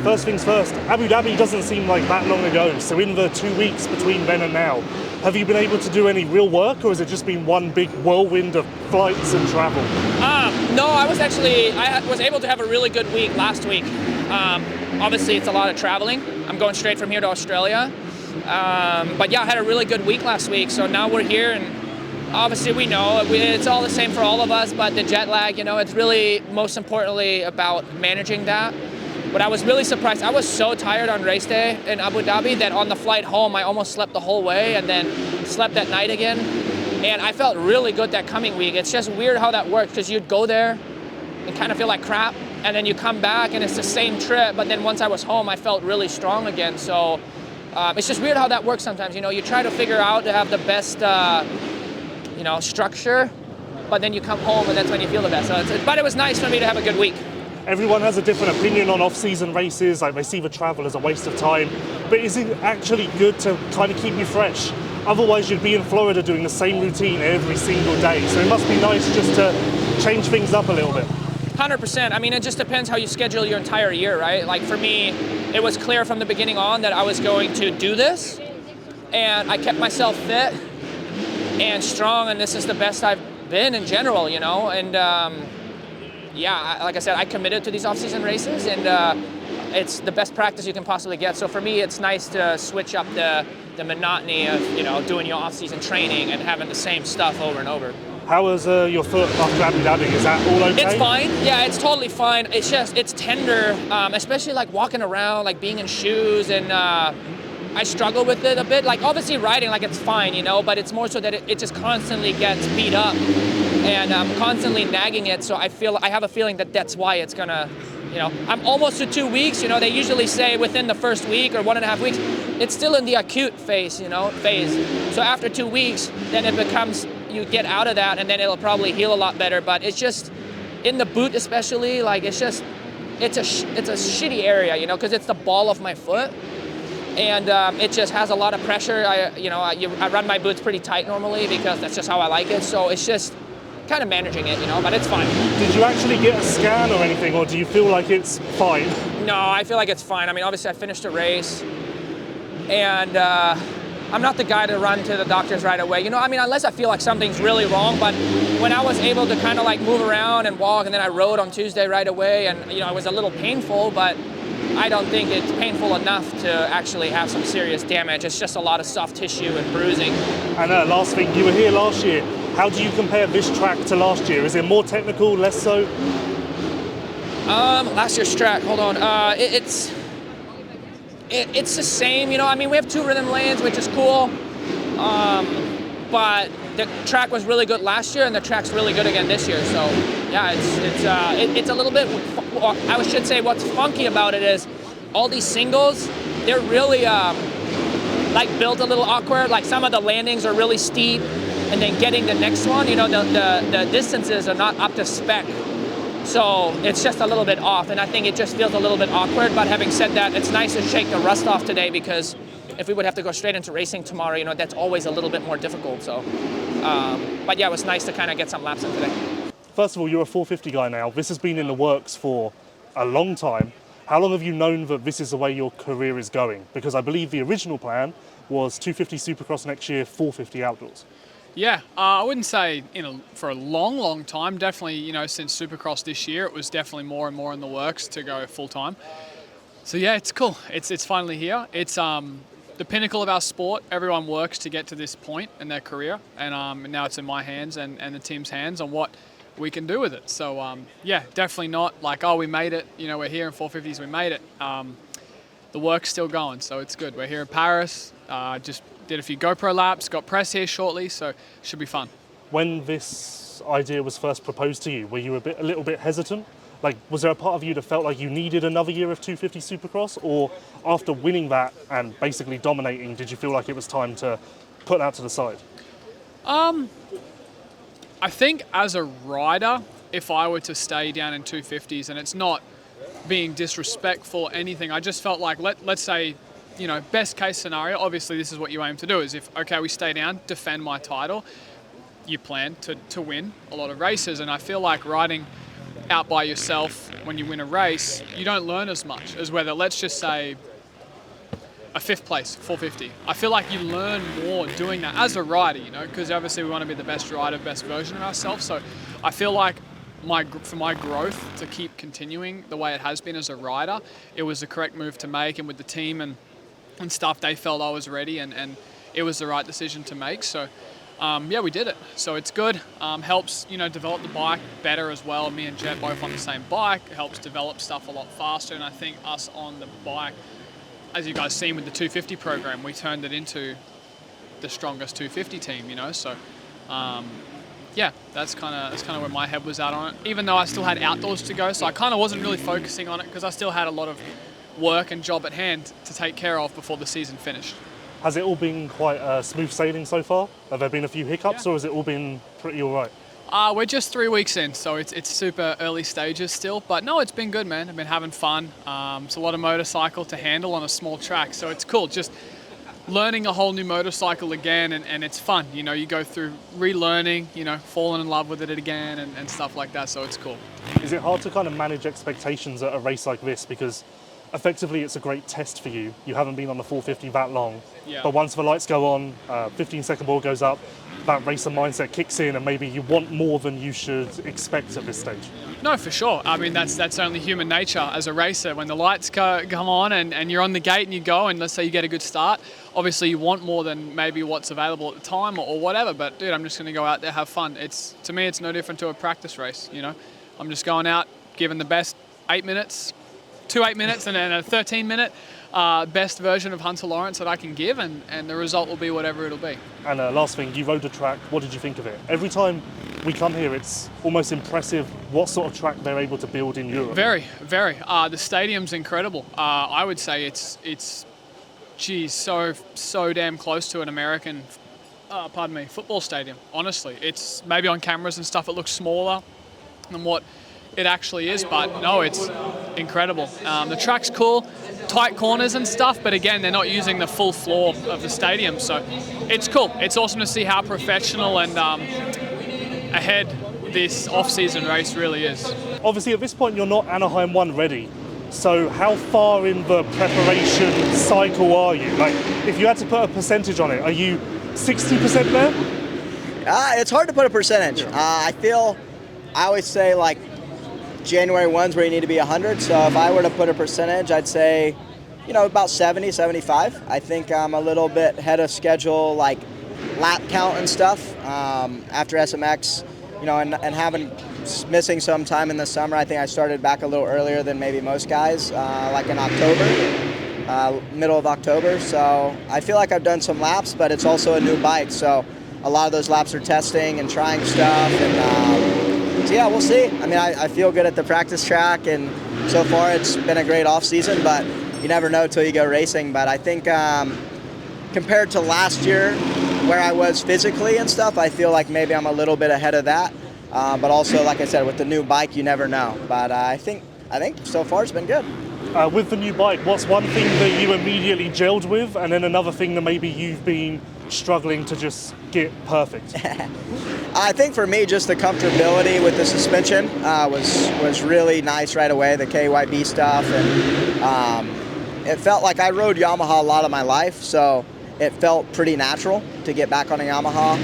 first things first, Abu Dhabi doesn't seem like that long ago, so in the 2 weeks between then and now, have you been able to do any real work, or has it just been one big whirlwind of flights and travel? No, I was able to have a really good week last week. Obviously, it's a lot of traveling. I'm going straight from here to Australia. But yeah, I had a really good week last week, so now we're here, and obviously we know it's all the same for all of us, but the jet lag, it's really most importantly about managing that. But I was really surprised. I was so tired on race day in Abu Dhabi that on the flight home, I almost slept the whole way and then slept at night again. And I felt really good that coming week. It's just weird how that works, because you'd go there and kind of feel like crap, and then you come back and it's the same trip, but then once I was home, I felt really strong again. So it's just weird how that works sometimes. You try to figure out to have the best, structure, but then you come home and that's when you feel the best. But it was nice for me to have a good week. Everyone has a different opinion on off-season races. Like, they see the travel as a waste of time, but is it actually good to kind of keep you fresh? Otherwise, you'd be in Florida doing the same routine every single day. So it must be nice just to change things up a little bit. 100%. I mean, it just depends how you schedule your entire year, right? Like for me, it was clear from the beginning on that I was going to do this, and I kept myself fit and strong, and this is the best I've been in general, and like I said, I committed to these off-season races, and it's the best practice you can possibly get. So for me, it's nice to switch up the monotony of, doing your off-season training and having the same stuff over and over. How was your foot after Abu Dhabi? Is that all okay? It's fine. Yeah, it's totally fine. It's just, it's tender, especially like walking around, like being in shoes, and I struggle with it a bit. Like obviously riding, like it's fine, but it's more so that it just constantly gets beat up, and I'm constantly nagging it. So I have a feeling that that's why it's gonna, I'm almost to 2 weeks. They usually say within the first week or 1.5 weeks. It's still in the acute phase, phase. So after 2 weeks, then it becomes, you get out of that, and then it'll probably heal a lot better. But it's just in the boot, especially, like it's a shitty area, because it's the ball of my foot. And it just has a lot of pressure. I run my boots pretty tight normally because that's just how I like it. So it's just kind of managing it, but it's fine. Did you actually get a scan or anything, or do you feel like it's fine? No, I feel like it's fine. I mean, obviously I finished a race, and I'm not the guy to run to the doctors right away. Unless I feel like something's really wrong. But when I was able to kind of like move around and walk, and then I rode on Tuesday right away, and it was a little painful, but I don't think it's painful enough to actually have some serious damage. It's just a lot of soft tissue and bruising. And last thing, you were here last year. How do you compare this track to last year? Is it more technical, less so? Last year's track, hold on. It's the same, we have 2 rhythm lanes, which is cool. But the track was really good last year, and the track's really good again this year. So yeah, it's a little bit, I should say what's funky about it is all these singles, they're really built a little awkward. Like some of the landings are really steep, and then getting the next one, the distances are not up to spec. So it's just a little bit off, and I think it just feels a little bit awkward. But having said that, it's nice to shake the rust off today, because if we would have to go straight into racing tomorrow, that's always a little bit more difficult. So, but yeah, it was nice to kind of get some laps in today. First of all, you're a 450 guy now. This has been in the works for a long time. How long have you known that this is the way your career is going? Because I believe the original plan was 250 Supercross next year, 450 outdoors. Yeah, I wouldn't say for a long time. Definitely, since Supercross this year, it was definitely more and more in the works to go full time. So yeah, it's cool. It's finally here. It's the pinnacle of our sport. Everyone works to get to this point in their career, and now it's in my hands and the team's hands on what we can do with it. So yeah, definitely not like, oh, we made it. We're here in 450s. We made it. The work's still going, so it's good. We're here in Paris. Just did a few GoPro laps, got press here shortly, so it should be fun. When this idea was first proposed to you, were you a little bit hesitant? Like, was there a part of you that felt like you needed another year of 250 Supercross, or after winning that and basically dominating, did you feel like it was time to put that to the side? I think as a rider, if I were to stay down in 250s, and it's not being disrespectful or anything, I just felt like, let's say, best case scenario, obviously this is what you aim to do, is if, okay, we stay down, defend my title, you plan to win a lot of races. And I feel like riding out by yourself when you win a race, you don't learn as much as whether, let's just say, a 5th place, 450. I feel like you learn more doing that as a rider, you know, because obviously we want to be the best rider, best version of ourselves. So I feel like for my growth to keep continuing the way it has been as a rider, it was the correct move to make, and with the team and stuff, they felt I was ready, and it was the right decision to make. So yeah, we did it. So it's good. Helps, you know, develop the bike better as well. Me and Jett both on the same bike. It helps develop stuff a lot faster, and I think us on the bike, as you guys seen with the 250 program, we turned it into the strongest 250 team, you know. So yeah, that's kind of where my head was at on it. Even though I still had outdoors to go, so I kind of wasn't really focusing on it because I still had a lot of work and job at hand to take care of before the season finished. Has it all been quite smooth sailing so far? Have there been a few hiccups, or has it all been pretty all right? We're just 3 weeks in, so it's super early stages still. But no, it's been good, man. I've been having fun. It's a lot of motorcycle to handle on a small track, so it's cool. Just learning a whole new motorcycle again, and it's fun. You know, you go through relearning, you know, falling in love with it again and stuff like that, so it's cool. Is it hard to kind of manage expectations at a race like this? Because effectively it's a great test for you. You haven't been on the 450 that long. Yeah. But once the lights go on, 15-second ball goes up, that racer mindset kicks in, and maybe you want more than you should expect at this stage. No, for sure. I mean, that's only human nature as a racer. When the lights come on and you're on the gate and you go, and let's say you get a good start, obviously you want more than maybe what's available at the time or whatever. But dude, I'm just going to go out there, have fun. To me, it's no different to a practice race. You know, I'm just going out, giving the best 8 minutes, 2 8 minutes, and then a 13-minute. Best version of Hunter Lawrence that I can give, and the result will be whatever it'll be. And last thing, you rode the track. What did you think of it? Every time we come here, it's almost impressive what sort of track they're able to build in Europe. Very, very. The stadium's incredible. I would say it's so damn close to an American, football stadium. Honestly, it's maybe on cameras and stuff it looks smaller than what it actually is, but no, it's incredible. The track's cool, tight corners and stuff, but again, they're not using the full floor of the stadium, so it's cool. It's awesome to see how professional and ahead this off-season race really is. Obviously, at this point, you're not Anaheim 1 ready, so how far in the preparation cycle are you? Like, if you had to put a percentage on it, are you 60% there? It's hard to put a percentage. I always say, like, January 1's where you need to be 100. So if I were to put a percentage, I'd say, you know, about 70, 75. I think I'm a little bit ahead of schedule, like lap count and stuff. After SMX, you know, and missing some time in the summer, I think I started back a little earlier than maybe most guys, like in October, middle of October. So I feel like I've done some laps, but it's also a new bike. So a lot of those laps are testing and trying stuff, and so yeah, we'll see. I mean, I feel good at the practice track, and so far it's been a great off season, but you never know till you go racing. But I think compared to last year, where I was physically and stuff, I feel like maybe I'm a little bit ahead of that. But also, like I said, with the new bike, you never know. But I think so far it's been good. With the new bike, what's one thing that you immediately gelled with, and then another thing that maybe you've been struggling to just get perfect? I think for me, just the comfortability with the suspension was really nice right away, the KYB stuff, and it felt like I rode Yamaha a lot of my life, so it felt pretty natural to get back on a Yamaha.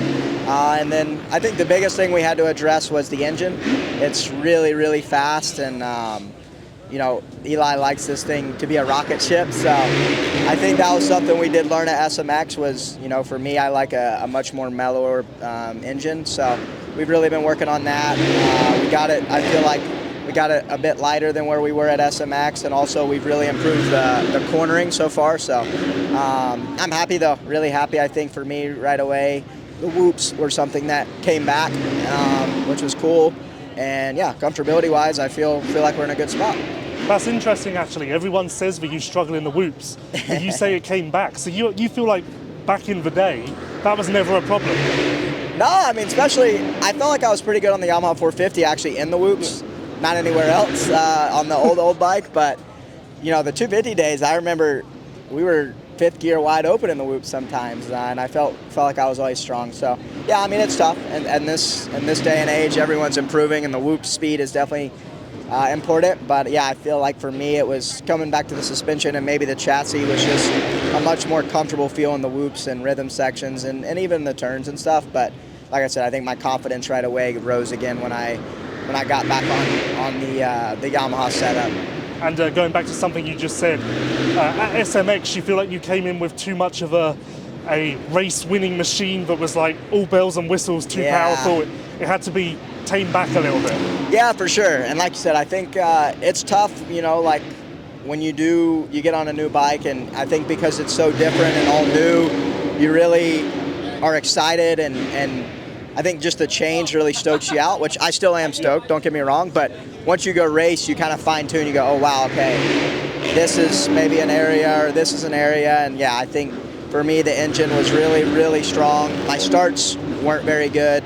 And then I think the biggest thing we had to address was the engine. It's really, really fast, and you know, Eli likes this thing to be a rocket ship, so I think that was something we did learn at SMX was, you know, for me, I like a much more mellower engine, so we've really been working on that. We got it, I feel like we got it a bit lighter than where we were at SMX, and also we've really improved the cornering so far, so I'm happy though, really happy. I think for me right away, the whoops were something that came back, which was cool. And yeah, comfortability-wise, I feel like we're in a good spot. That's interesting, actually. Everyone says that you struggle in the whoops, but you say it came back. So you feel like back in the day, that was never a problem? No, I mean, especially, I felt like I was pretty good on the Yamaha 450 actually in the whoops, not anywhere else on the old bike. But, you know, the 250 days, I remember we were fifth gear wide open in the whoops sometimes, and I felt like I was always strong. So yeah, I mean, it's tough, and this day and age, everyone's improving, and the whoop speed is definitely important. But yeah, I feel like for me it was coming back to the suspension, and maybe the chassis was just a much more comfortable feel in the whoops and rhythm sections and even the turns and stuff. But like I said, I think my confidence right away rose again when I got back on the Yamaha setup. And going back to something you just said, at SMX, you feel like you came in with too much of a race-winning machine that was like all bells and whistles, too powerful. It had to be tamed back a little bit. Yeah, for sure. And like you said, I think it's tough, like when you get on a new bike, and I think because it's so different and all new, you really are excited, and I think just the change really stokes you out, which I still am stoked, don't get me wrong, but once you go race, you kind of fine-tune, you go, oh wow, okay, this is maybe an area, or this is an area, and yeah, I think for me the engine was really, really strong. My starts weren't very good.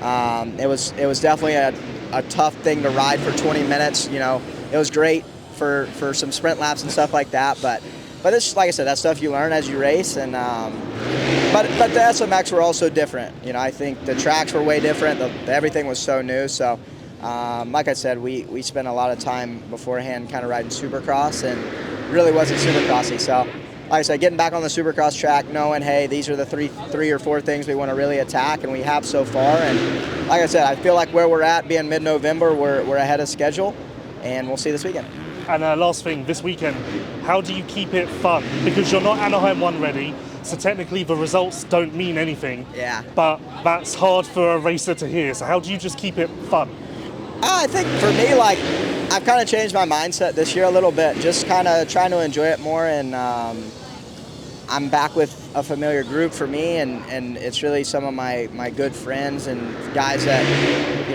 It was definitely a tough thing to ride for 20 minutes. It was great for some sprint laps and stuff like that, but it's, like I said, that stuff you learn as you race. And but the SMX were also different. I think the tracks were way different. Everything was so new. So like I said, we spent a lot of time beforehand kind of riding Supercross, and really wasn't Supercrossy. So like I said, getting back on the Supercross track, knowing, hey, these are the three or four things we want to really attack, and we have so far. And like I said, I feel like where we're at, being mid-November, we're ahead of schedule, and we'll see this weekend. And last thing, this weekend, how do you keep it fun? Because you're not Anaheim 1 ready, so technically the results don't mean anything. Yeah. But that's hard for a racer to hear, so how do you just keep it fun? I think for me, like, I've kind of changed my mindset this year a little bit, just kind of trying to enjoy it more, and I'm back with a familiar group for me, and it's really some of my good friends and guys that,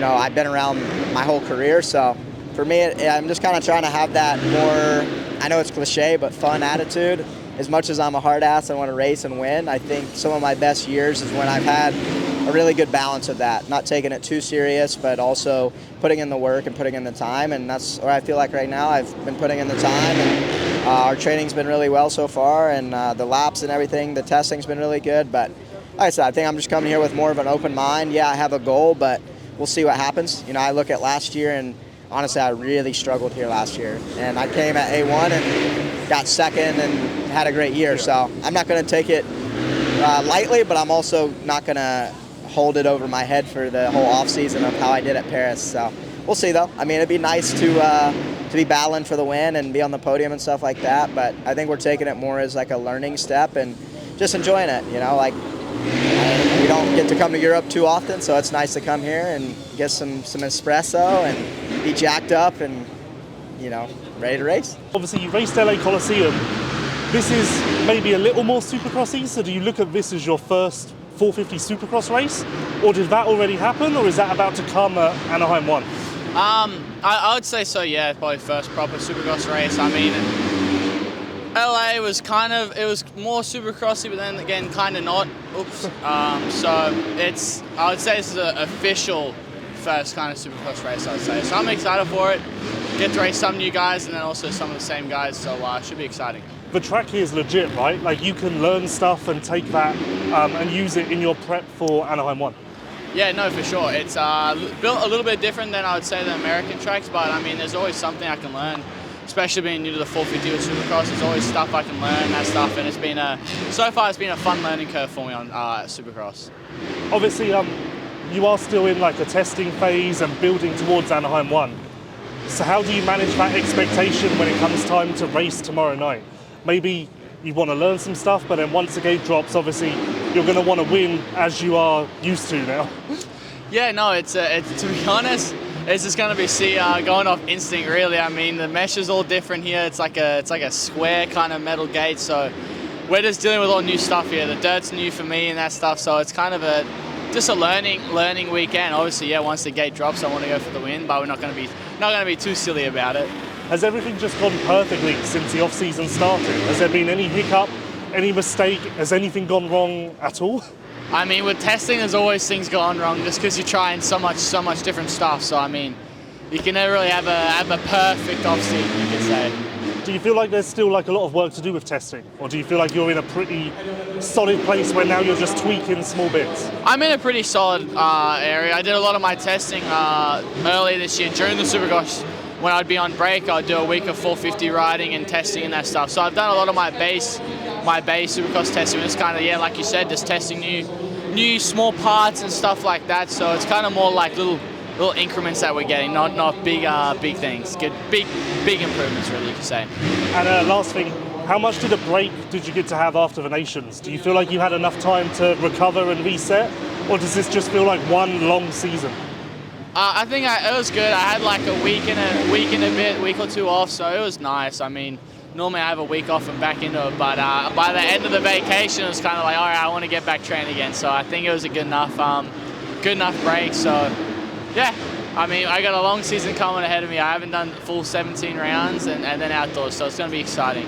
I've been around my whole career. So for me, I'm just kind of trying to have that more, I know it's cliche, but fun attitude. As much as I'm a hard ass, I want to race and win. I think some of my best years is when I've had a really good balance of that, not taking it too serious, but also putting in the work and putting in the time. And that's where I feel like right now I've been putting in the time, and our training's been really well so far, and the laps and everything, the testing's been really good. But like I said, I think I'm just coming here with more of an open mind. Yeah, I have a goal, but we'll see what happens. I look at last year, and honestly, I really struggled here last year. And I came at A1 and got second and had a great year. So I'm not going to take it lightly, but I'm also not going to hold it over my head for the whole offseason of how I did at Paris. So we'll see, though. I mean, it'd be nice to be battling for the win and be on the podium and stuff like that. But I think we're taking it more as like a learning step and just enjoying it. We don't get to come to Europe too often, so it's nice to come here and get some espresso and be jacked up and, ready to race. Obviously, you raced LA Coliseum. This is maybe a little more Supercrossy, so do you look at this as your first 450 Supercross race? Or did that already happen, or is that about to come at Anaheim 1? I would say so, yeah, probably first proper Supercross race. I mean, LA was it was more Supercrossy, but then again, kind of not. Oops. So I would say this is an official first kind of Supercross race, I would say. So I'm excited for it. Get to race some new guys and then also some of the same guys, so it should be exciting. The track here is legit, right? Like, you can learn stuff and take that and use it in your prep for Anaheim 1. Yeah, no, for sure. It's built a little bit different than I would say the American tracks, but I mean, there's always something I can learn, especially being new to the 450 with Supercross. There's always stuff I can learn, that stuff, and so far it's been a fun learning curve for me on Supercross. Obviously, you are still in like a testing phase and building towards Anaheim 1. So how do you manage that expectation when it comes time to race tomorrow night? Maybe you want to learn some stuff, but then once the gate drops, obviously you're going to want to win as you are used to now. Yeah, no, it's to be honest, it's just going to be going off instinct, really. I mean, the mesh is all different here. It's like a square kind of metal gate, so we're just dealing with all new stuff here. The dirt's new for me and that stuff, so it's kind of just a learning weekend. Obviously, yeah, once the gate drops, I want to go for the win, but we're not going to be too silly about it. Has everything just gone perfectly since the off-season started? Has there been any hiccup, any mistake? Has anything gone wrong at all? I mean, with testing, there's always things going wrong just because you're trying so much different stuff. So, I mean, you can never really have a perfect off-season, you could say. Do you feel like there's still like a lot of work to do with testing? Or do you feel like you're in a pretty solid place where now you're just tweaking small bits? I'm in a pretty solid area. I did a lot of my testing early this year during the Supercross when I'd be on break, I'd do a week of 450 riding and testing and that stuff. So I've done a lot of my base Supercross testing. It's kind of, yeah, like you said, just testing new small parts and stuff like that. So it's kind of more like little increments that we're getting, not big things. Good big improvements, really, you could say. And last thing, how much did a break did you get to have after the Nations? Do you feel like you had enough time to recover and reset, or does this just feel like one long season? I think it was good. I had like a week or two off, so it was nice. I mean, normally I have a week off and back into it, but by the end of the vacation, it was kind of like, all right, I want to get back training again. So I think it was a good enough break. So yeah, I mean, I got a long season coming ahead of me. I haven't done full 17 rounds and then outdoors, so it's going to be exciting.